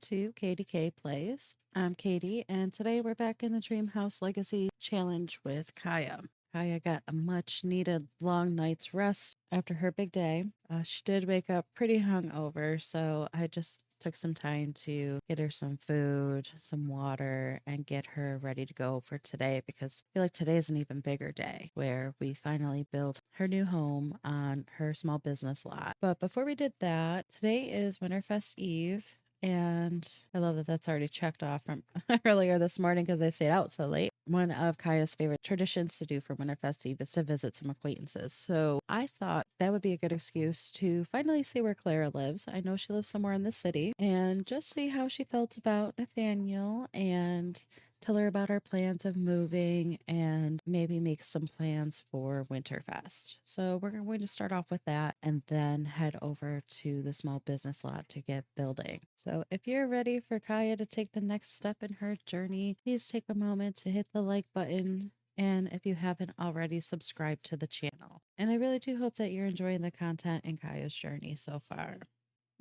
to KDK Plays. I'm Katie, and today we're back in the Dream House Legacy Challenge with Kaya. Kaya got a much needed long night's rest after her big day. She did wake up pretty hungover, so I just took some time to get her some food, some water, and get her ready to go for today because I feel like today is an even bigger day where we finally build her new home on her small business lot. But before we did that, today is Winterfest Eve. And I love that that's already checked off from earlier this morning because I stayed out so late. One of Kaya's favorite traditions to do for Winterfest Eve is to visit some acquaintances. So I thought that would be a good excuse to finally see where Clara lives. I know she lives somewhere in the city and just see how she felt about Nathaniel and tell her about our plans of moving and maybe make some plans for Winterfest. So we're going to start off with that and then head over to the small business lot to get building. So if you're ready for Kaya to take the next step in her journey, please take a moment to hit the like button. And if you haven't already, subscribe to the channel. And I really do hope that you're enjoying the content in Kaya's journey so far.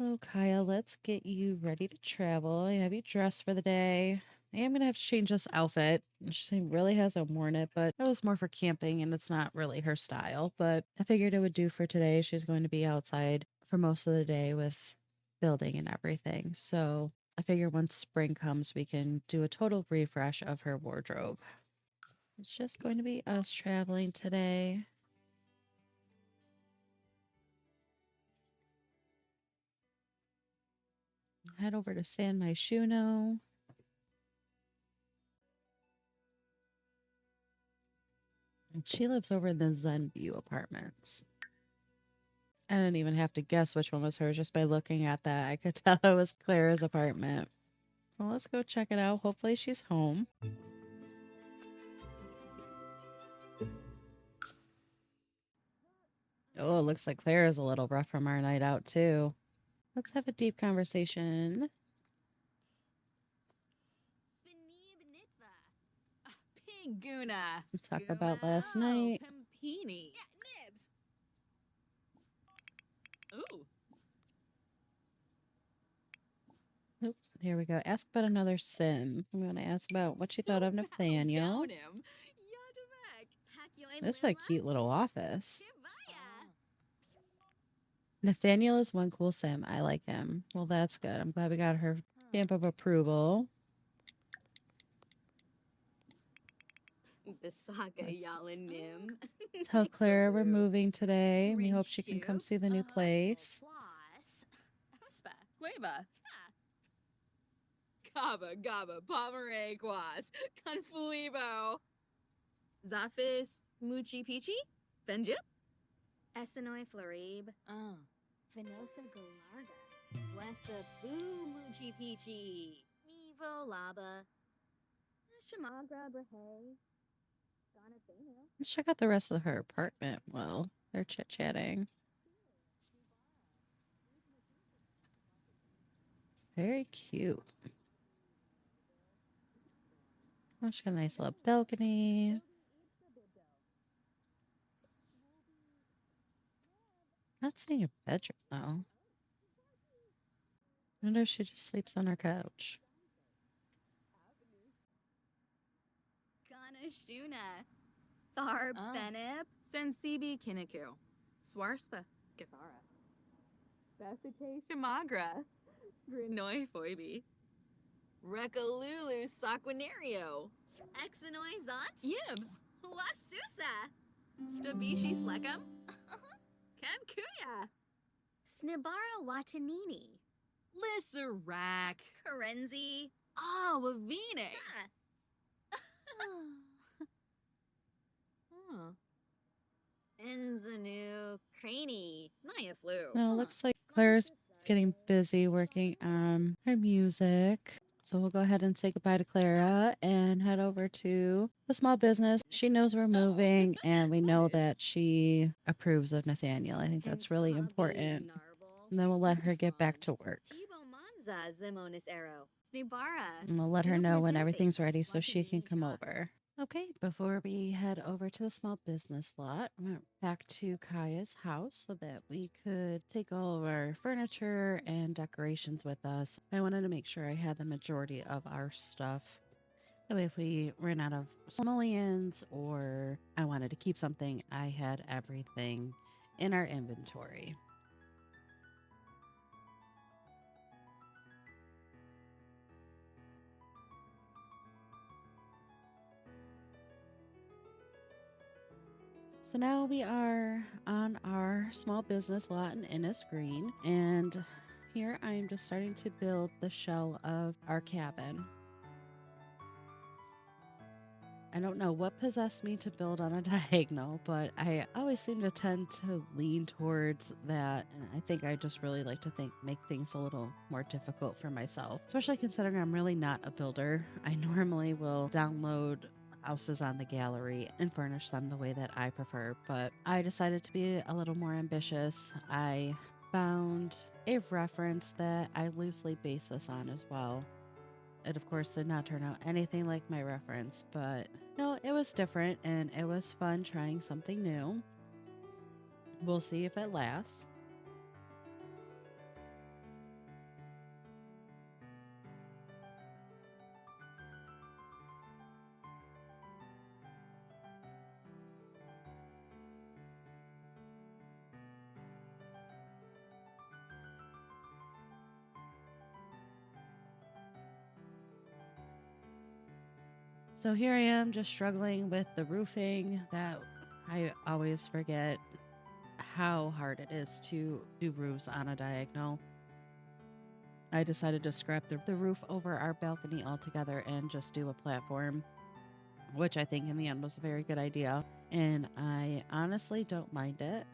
Oh, Kaya, let's get you ready to travel. I have you dressed for the day. I am going to have to change this outfit. She really hasn't worn it, but it was more for camping and it's not really her style. But I figured it would do for today. She's going to be outside for most of the day with building and everything. So I figure once spring comes, we can do a total refresh of her wardrobe. It's just going to be us traveling today. Head over to San Myshuno. And she lives over in the Zen View apartments. I didn't even have to guess which one was hers just by looking at that. I could tell it was Clara's apartment. Well, let's go check it out. Hopefully she's home. Oh, it looks like Clara's a little rough from our night out too. Let's have a deep conversation. Pinguna. Talk about last night. Pimpini. Yeah, nibs. Ooh. Oops, here we go. Ask about another sim. I'm going to ask about what she thought of Nathaniel. This is a cute little office. Nathaniel is one cool sim. I like him. Well, that's good. I'm glad we got her stamp of approval. Tell Clara we're moving today. We hope she can come see the new place. Gaba, gaba, pomerequas, confulibo. Zafis, muchi pichi, benjip? Essenoi Florib, Oh. Venosa Galarda, Blessa Boo Muchi Peachy, Evo Laba, Shamagra Brahe, Donathaniel. Let's check out the rest of her apartment while they're chit-chatting. Very cute. Oh, she's got a nice little balcony. Not seeing a bedroom though. I wonder if she just sleeps on her couch. Ganashuna, Thar Benip, Sensibi kiniku. Swarspa, Gathara. Bethite shamagra. Grinoi foibi. Rekalulu saquinario. Exenoi Zons, Yibs. Wasusa, Dabishi slekum. Kankuya. Snibara Watanini, Lissarak. Karenzi, Ah, Wavine. Oh. Enzanu, Craney, Naya Flu. Well, it looks like Claire's getting busy working on her music. So we'll go ahead and say goodbye to Clara and head over to the small business. She knows we're moving and we know that she approves of Nathaniel. I think that's really important. And then we'll let her get back to work. Tibo Manza Zimonis Arrow, Snibara, And we'll let her know when everything's ready so she can come over. Okay, before we head over to the small business lot, we went back to Kaya's house so that we could take all of our furniture and decorations with us. I wanted to make sure I had the majority of our stuff. That way, if we ran out of simoleons or I wanted to keep something, I had everything in our inventory. So now we are on our small business lot in Innis Green, and here I am just starting to build the shell of our cabin. I don't know what possessed me to build on a diagonal, but I always seem to tend to lean towards that. And I think I just really like to make things a little more difficult for myself, especially considering I'm really not a builder. I normally will download houses on the gallery and furnish them the way that I prefer, but I decided to be a little more ambitious. I found a reference that I loosely base this on as well. It, of course, did not turn out anything like my reference, but no, it was different and it was fun trying something new. We'll see if it lasts. So here I am just struggling with the roofing. That I always forget how hard it is to do roofs on a diagonal. I decided to scrap the roof over our balcony altogether and just do a platform, which I think in the end was a very good idea. And I honestly don't mind it.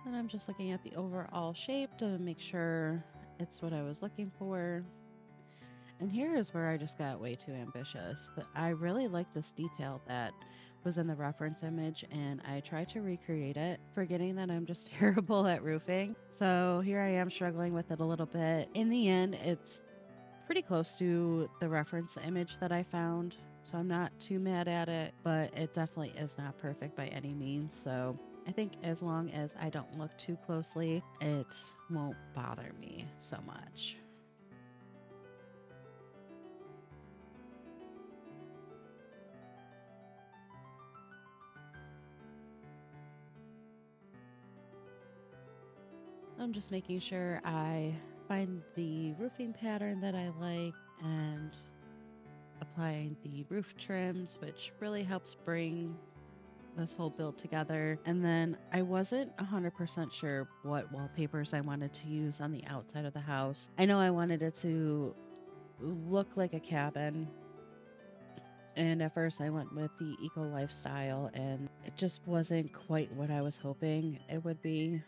And I'm just looking at the overall shape to make sure it's what I was looking for. And here is where I just got way too ambitious. I really like this detail that was in the reference image, and I tried to recreate it, forgetting that I'm just terrible at roofing. So here I am struggling with it a little bit. In the end, it's pretty close to the reference image that I found. So I'm not too mad at it, but it definitely is not perfect by any means. So I think as long as I don't look too closely, it won't bother me so much. I'm just making sure I find the roofing pattern that I like and applying the roof trims, which really helps bring this whole build together. And then I wasn't 100% sure what wallpapers I wanted to use on the outside of the house. I know I wanted it to look like a cabin. And at first I went with the eco lifestyle, and it just wasn't quite what I was hoping it would be.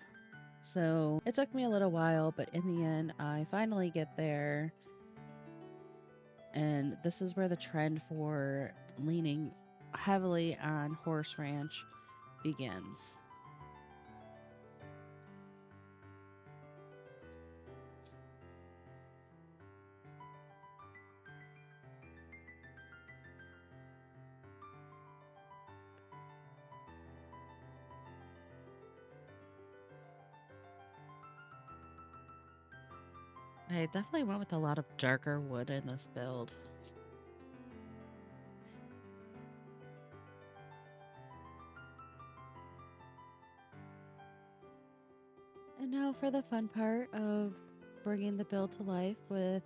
So it took me a little while, but in the end, I finally get there. And this is where the trend for leaning heavily on horse ranch begins. I definitely went with a lot of darker wood in this build. And now for the fun part of bringing the build to life with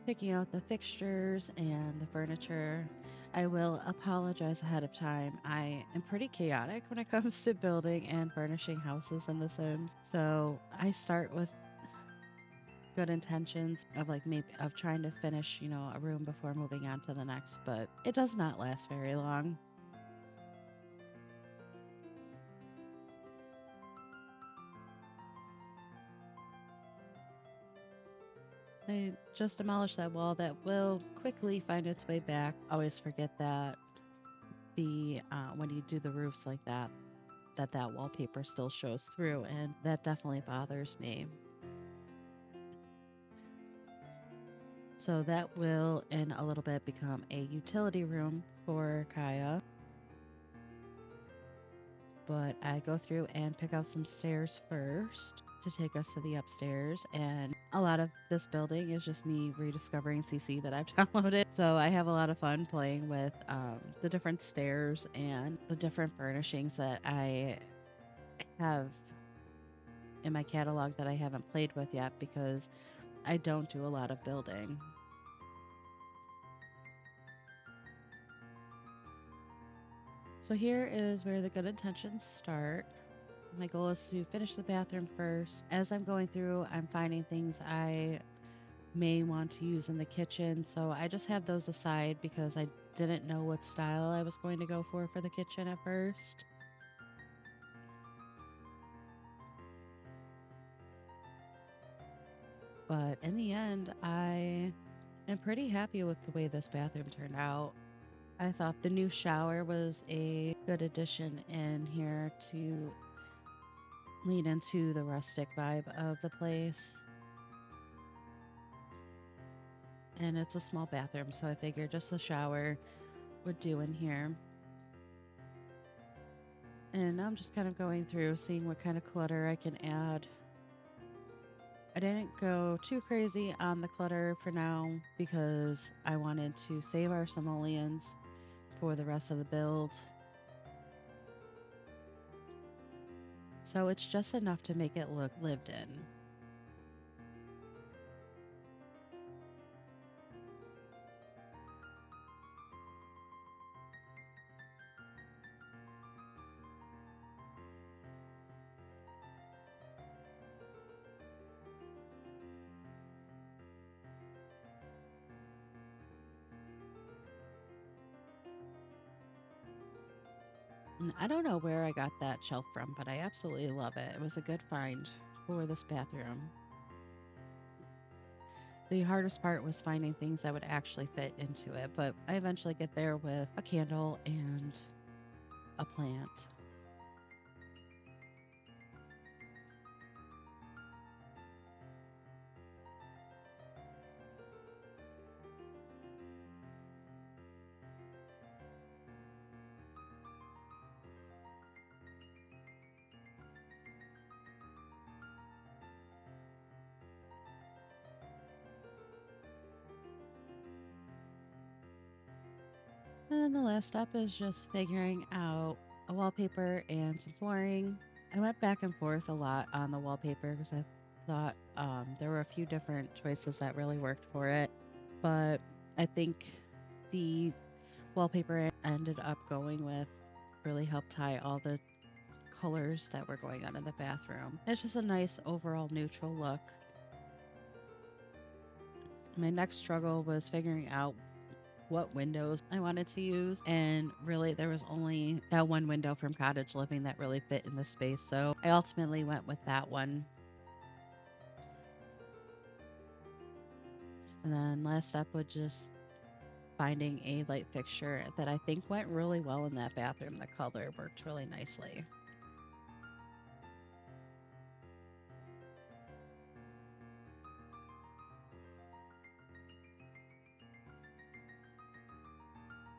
picking out the fixtures and the furniture. I will apologize ahead of time. I am pretty chaotic when it comes to building and furnishing houses in The Sims. So I start with good intentions of like maybe of trying to finish, a room before moving on to the next, but it does not last very long. I just demolished that wall that will quickly find its way back. Always forget that the when you do the roofs like that, that wallpaper still shows through, and that definitely bothers me. So that will in a little bit become a utility room for Kaya. But I go through and pick out some stairs first to take us to the upstairs. And a lot of this building is just me rediscovering CC that I've downloaded. So I have a lot of fun playing with the different stairs and the different furnishings that I have in my catalog that I haven't played with yet because I don't do a lot of building. So here is where the good intentions start. My goal is to finish the bathroom first. As I'm going through, I'm finding things I may want to use in the kitchen. So I just have those aside because I didn't know what style I was going to go for the kitchen at first. But in the end, I am pretty happy with the way this bathroom turned out. I thought the new shower was a good addition in here to lead into the rustic vibe of the place. And it's a small bathroom, so I figured just the shower would do in here. And now I'm just kind of going through, seeing what kind of clutter I can add. I didn't go too crazy on the clutter for now because I wanted to save our simoleons for the rest of the build. So it's just enough to make it look lived in. And I don't know where I got that shelf from, but I absolutely love it. It was a good find for this bathroom. The hardest part was finding things that would actually fit into it, but I eventually get there with a candle and a plant. And then the last step is just figuring out a wallpaper and some flooring. I went back and forth a lot on the wallpaper because I thought there were a few different choices that really worked for it. But I think the wallpaper I ended up going with really helped tie all the colors that were going on in the bathroom. It's just a nice overall neutral look. My next struggle was figuring out what windows I wanted to use, and really there was only that one window from Cottage Living that really fit in the space, so I ultimately went with that one. And then last step was just finding a light fixture that I think went really well in that bathroom. The color worked really nicely.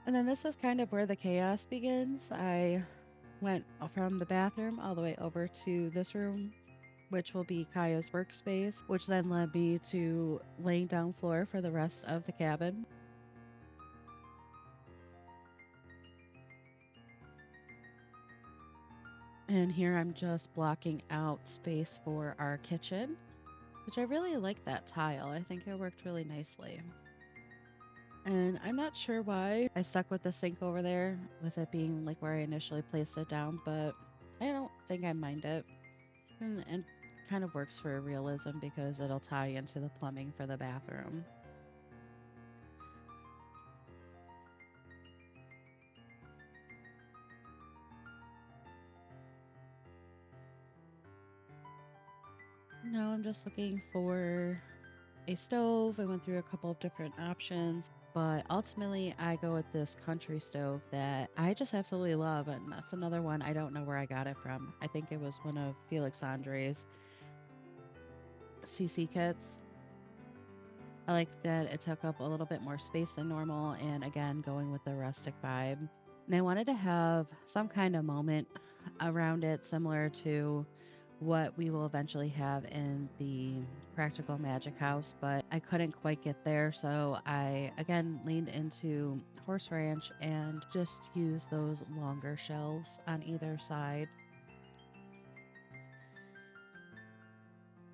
And then this is kind of where the chaos begins. I went from the bathroom all the way over to this room, which will be Kaya's workspace, which then led me to laying down floor for the rest of the cabin. And here I'm just blocking out space for our kitchen, which I really like that tile. I think it worked really nicely. And I'm not sure why I stuck with the sink over there, with it being like where I initially placed it down, but I don't think I mind it. And kind of works for realism because it'll tie into the plumbing for the bathroom. Now I'm just looking for a stove. I went through a couple of different options, but ultimately I go with this country stove that I just absolutely love. And that's another one. I don't know where I got it from. I think it was one of Felix Andre's CC kits. I like that it took up a little bit more space than normal, and again, going with the rustic vibe. And I wanted to have some kind of moment around it, similar to what we will eventually have in the practical magic house, but I couldn't quite get there. So I again leaned into Horse Ranch and just used those longer shelves on either side,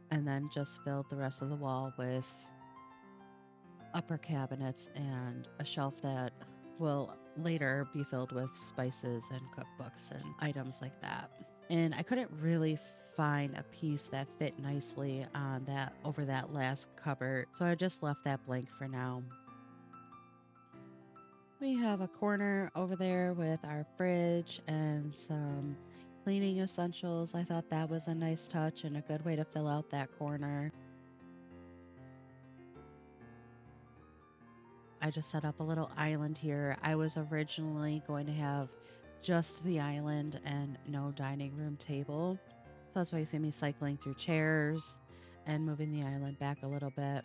and then just filled the rest of the wall with upper cabinets and a shelf that will later be filled with spices and cookbooks and items like that. And I couldn't really find a piece that fit nicely on that over that last cupboard, so I just left that blank for now. We have a corner over there with our fridge and some cleaning essentials. I thought that was a nice touch and a good way to fill out that corner. I just set up a little island here. I was originally going to have just the island and no dining room table. So that's why you see me cycling through chairs and moving the island back a little bit.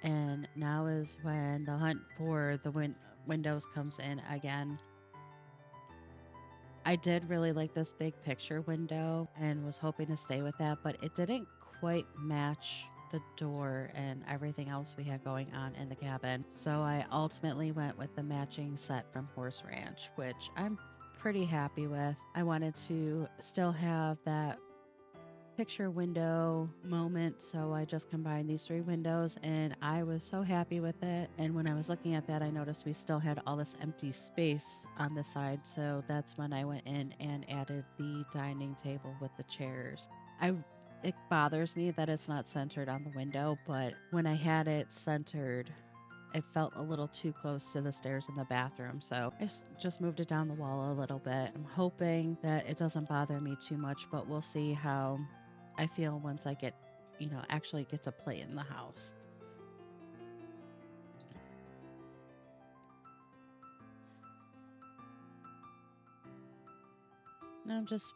And now is when the hunt for the windows comes in again. I did really like this big picture window and was hoping to stay with that, but it didn't quite match the door and everything else we had going on in the cabin. So I ultimately went with the matching set from Horse Ranch, which I'm pretty happy with. I wanted to still have that picture window moment, so I just combined these three windows and I was so happy with it. And when I was looking at that, I noticed we still had all this empty space on the side, so that's when I went in and added the dining table with the chairs. It bothers me that it's not centered on the window, but when I had it centered, it felt a little too close to the stairs in the bathroom, so I just moved it down the wall a little bit. I'm hoping that it doesn't bother me too much, but we'll see how I feel once I get, actually get to play in the house. And I'm just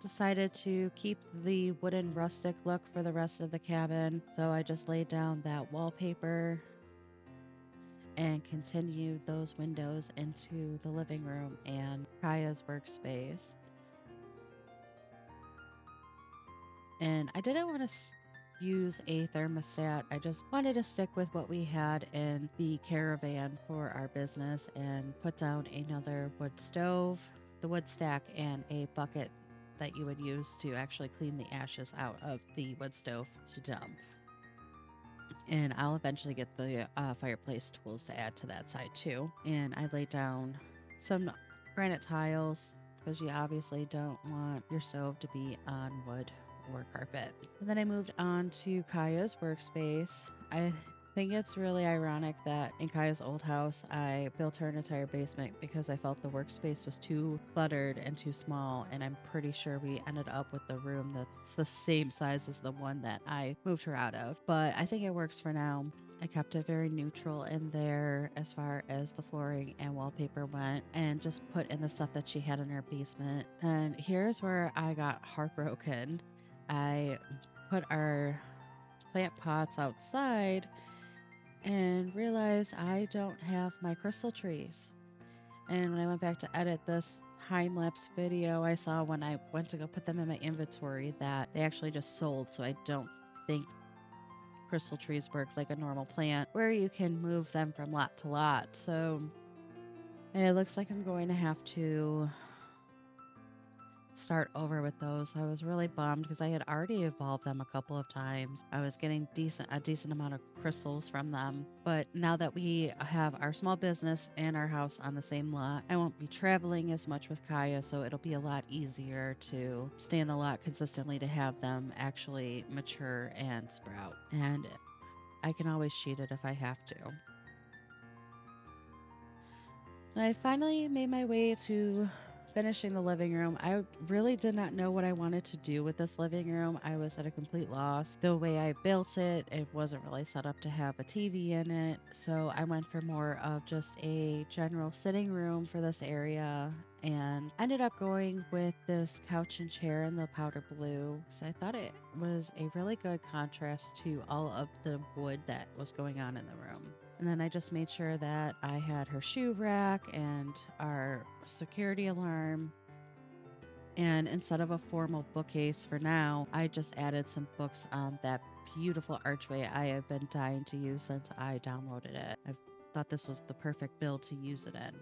decided to keep the wooden rustic look for the rest of the cabin. So I just laid down that wallpaper and continued those windows into the living room and Kaya's workspace. And I didn't want to use a thermostat. I just wanted to stick with what we had in the caravan for our business and put down another wood stove, the wood stack, and a bucket that you would use to actually clean the ashes out of the wood stove to dump. And I'll eventually get the fireplace tools to add to that side too. And I laid down some granite tiles because you obviously don't want your stove to be on wood or carpet. And then I moved on to Kaya's workspace. I think it's really ironic that in Kaya's old house, I built her an entire basement because I felt the workspace was too cluttered and too small. And I'm pretty sure we ended up with the room that's the same size as the one that I moved her out of. But I think it works for now. I kept it very neutral in there as far as the flooring and wallpaper went, and just put in the stuff that she had in her basement. And here's where I got heartbroken. I put our plant pots outside and realized I don't have my crystal trees. And when I went back to edit this time lapse video, I saw when I went to go put them in my inventory that they actually just sold. So I don't think crystal trees work like a normal plant where you can move them from lot to lot. So it looks like I'm going to have to start over with those. I was really bummed because I had already evolved them a couple of times. I was getting a decent amount of crystals from them. But now that we have our small business and our house on the same lot, I won't be traveling as much with Kaya, so it'll be a lot easier to stay in the lot consistently to have them actually mature and sprout. And I can always cheat it if I have to. And I finally made my way to finishing the living room. I really did not know what I wanted to do with this living room. I was at a complete loss. The way I built it, it wasn't really set up to have a TV in it. So I went for more of just a general sitting room for this area and ended up going with this couch and chair in the powder blue. So I thought it was a really good contrast to all of the wood that was going on in the room. And then I just made sure that I had her shoe rack and our security alarm. And instead of a formal bookcase for now, I just added some books on that beautiful archway I have been dying to use since I downloaded it. I thought this was the perfect build to use it in.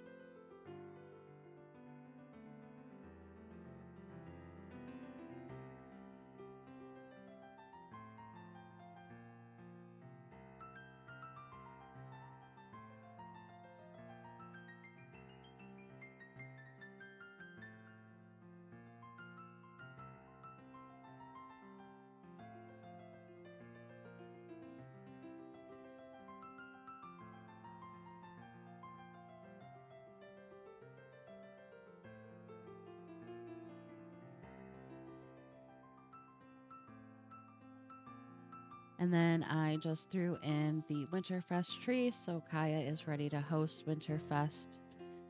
And then I just threw in the Winterfest tree, so Kaya is ready to host Winterfest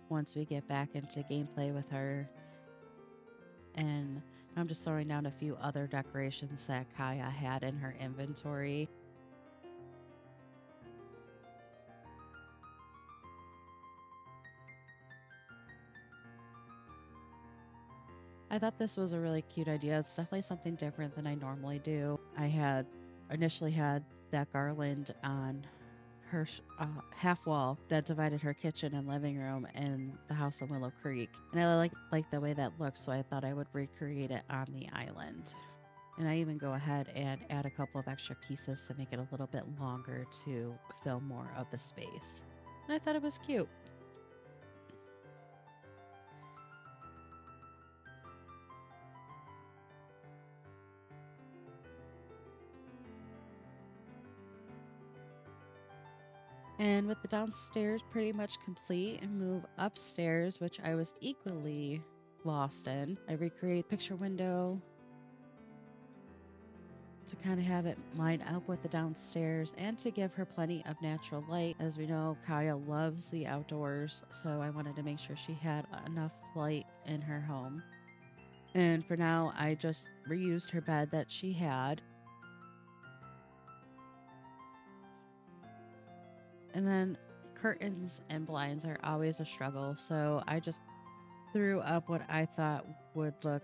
once we get back into gameplay with her. And I'm just throwing down a few other decorations that Kaya had in her inventory. I thought this was a really cute idea. It's definitely something different than I normally do. I had initially had that garland on her half wall that divided her kitchen and living room in the house on Willow Creek. And I like the way that looked, so I thought I would recreate it on the island. And I even go ahead and add a couple of extra pieces to make it a little bit longer to fill more of the space. And I thought it was cute. And with the downstairs pretty much complete and move upstairs, which I was equally lost in, I recreate picture window to kind of have it line up with the downstairs and to give her plenty of natural light. As we know, Kaya loves the outdoors, so I wanted to make sure she had enough light in her home. And for now, I just reused her bed that she had. And then curtains and blinds are always a struggle, so I just threw up what I thought would look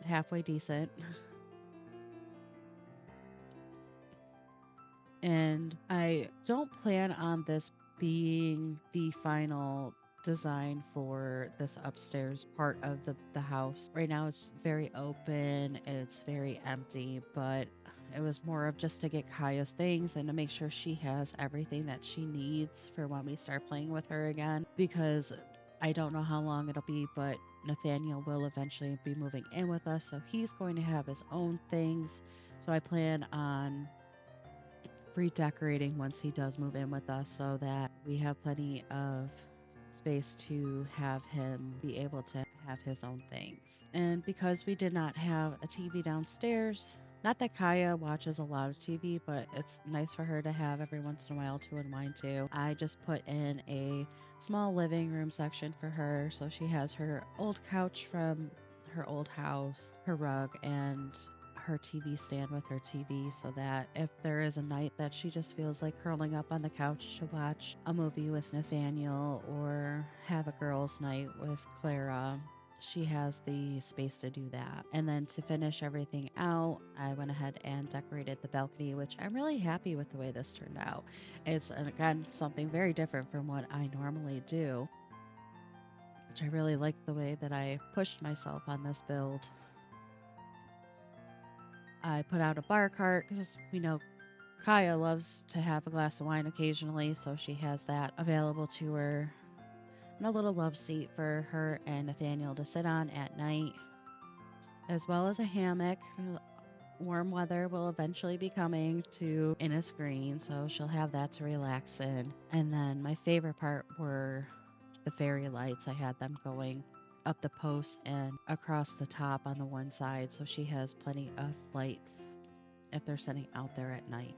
halfway decent. And I don't plan on this being the final design for this upstairs part of the house. Right now it's very open, it's very empty, but it was more of just to get Kaya's things and to make sure she has everything that she needs for when we start playing with her again, because I don't know how long it'll be, but Nathaniel will eventually be moving in with us, so he's going to have his own things. So I plan on redecorating once he does move in with us so that we have plenty of space to have him be able to have his own things. And because we did not have a TV downstairs, not that Kaya watches a lot of TV, but it's nice for her to have every once in a while to unwind to, I just put in a small living room section for her. So she has her old couch from her old house, her rug, and her TV stand with her TV, so that if there is a night that she just feels like curling up on the couch to watch a movie with Nathaniel or have a girls' night with Clara, she has the space to do that. And then to finish everything out, I went ahead and decorated the balcony, which I'm really happy with the way this turned out. It's, again, something very different from what I normally do, which I really like the way that I pushed myself on this build. I put out a bar cart because we know Kaya loves to have a glass of wine occasionally, so she has that available to her. And a little love seat for her and Nathaniel to sit on at night, as well as a hammock. Warm weather will eventually be coming to Innis Green, so she'll have that to relax in. And then my favorite part were the fairy lights. I had them going up the post and across the top on the one side so she has plenty of light if they're sitting out there at night.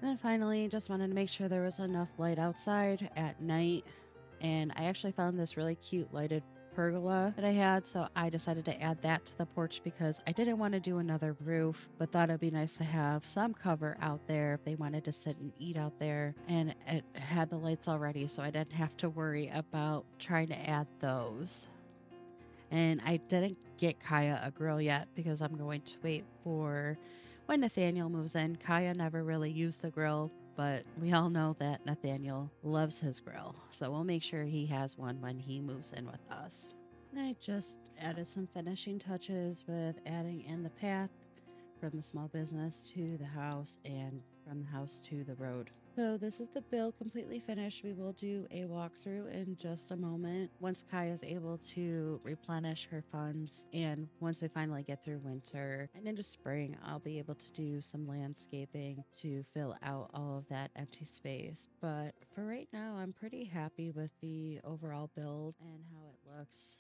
And then finally, just wanted to make sure there was enough light outside at night. And I actually found this really cute lighted pergola that I had. So I decided to add that to the porch because I didn't want to do another roof, but thought it'd be nice to have some cover out there if they wanted to sit and eat out there. And it had the lights already, so I didn't have to worry about trying to add those. And I didn't get Kaya a grill yet because I'm going to wait for when Nathaniel moves in. Kaya never really used the grill, but we all know that Nathaniel loves his grill. So we'll make sure he has one when he moves in with us. And I just added some finishing touches with adding in the path from the small business to the house and from the house to the road. So this is the build completely finished. We will do a walkthrough in just a moment once Kai is able to replenish her funds, and once we finally get through winter and into spring, I'll be able to do some landscaping to fill out all of that empty space. But for right now, I'm pretty happy with the overall build and how it looks.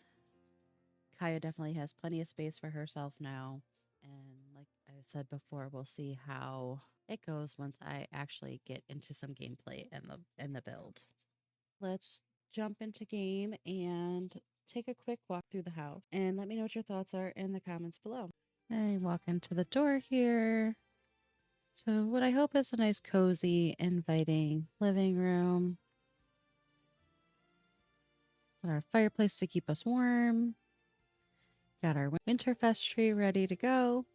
Kaya definitely has plenty of space for herself now. And like I said before, we'll see how it goes once I actually get into some gameplay in the build. Let's jump into game and take a quick walk through the house and let me know what your thoughts are in the comments below. I walk into the door here. So what I hope is a nice cozy, inviting living room. Got our fireplace to keep us warm. Got our Winterfest tree ready to go.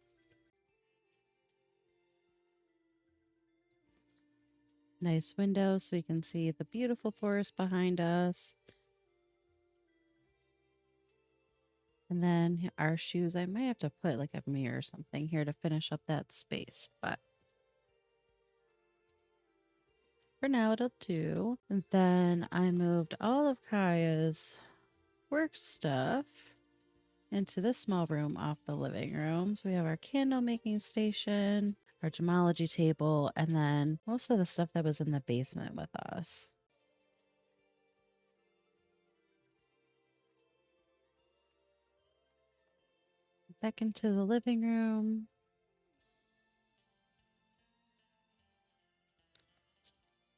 Nice window so we can see the beautiful forest behind us. And then our shoes, I might have to put like a mirror or something here to finish up that space, but for now it'll do. And then I moved all of Kaya's work stuff into this small room off the living room. So we have our candle making station, our gemology table, and then most of the stuff that was in the basement with us. Back into the living room.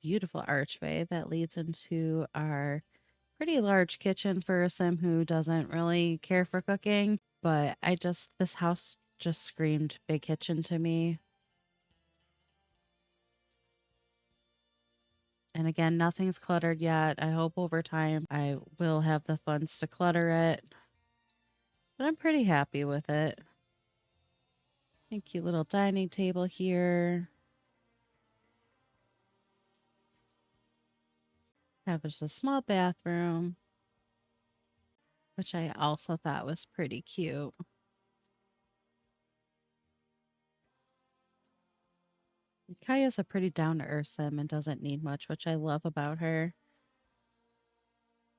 Beautiful archway that leads into our pretty large kitchen for a sim who doesn't really care for cooking. But this house just screamed big kitchen to me. And again, nothing's cluttered yet. I hope over time I will have the funds to clutter it. But I'm pretty happy with it. A cute little dining table here. Have just a small bathroom, which I also thought was pretty cute. Kaya's a pretty down-to-earth sim and doesn't need much, which I love about her.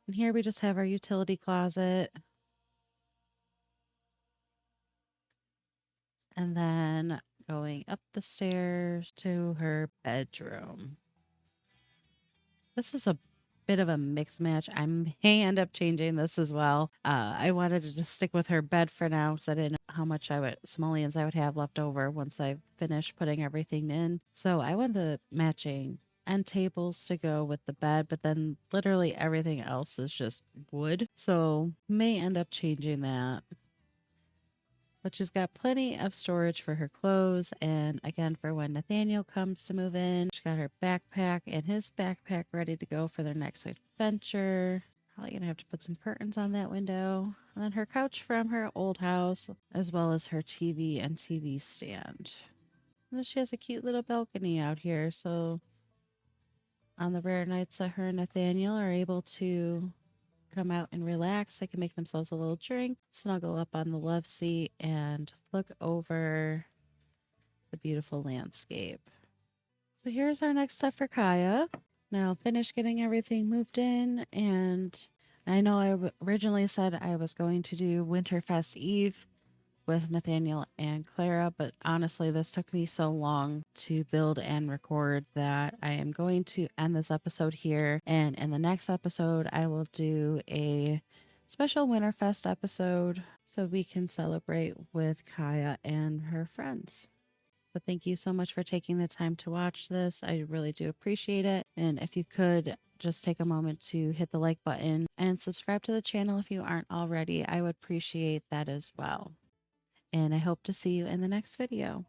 And here we just have our utility closet. And then going up the stairs to her bedroom. This is a bit of a mixed match. I may end up changing this as well. I wanted to just stick with her bed for now because I didn't know how much simoleons I would have left over once I finished putting everything in. So I went the matching end tables to go with the bed, but then literally everything else is just wood. So may end up changing that. But she's got plenty of storage for her clothes. And again, for when Nathaniel comes to move in, she got her backpack and his backpack ready to go for their next adventure. Probably gonna have to put some curtains on that window. And then her couch from her old house, as well as her TV and TV stand. And then she has a cute little balcony out here. So on the rare nights that her and Nathaniel are able to come out and relax, they can make themselves a little drink, snuggle up on the love seat, and look over the beautiful landscape. So here's our next step for Kaya. Now finish getting everything moved in, and I know originally said I was going to do Winterfest Eve with Nathaniel and Clara, but honestly, this took me so long to build and record that I am going to end this episode here. And in the next episode, I will do a special Winterfest episode so we can celebrate with Kaya and her friends. But thank you so much for taking the time to watch this. I really do appreciate it. And if you could just take a moment to hit the like button and subscribe to the channel if you aren't already, I would appreciate that as well. And I hope to see you in the next video.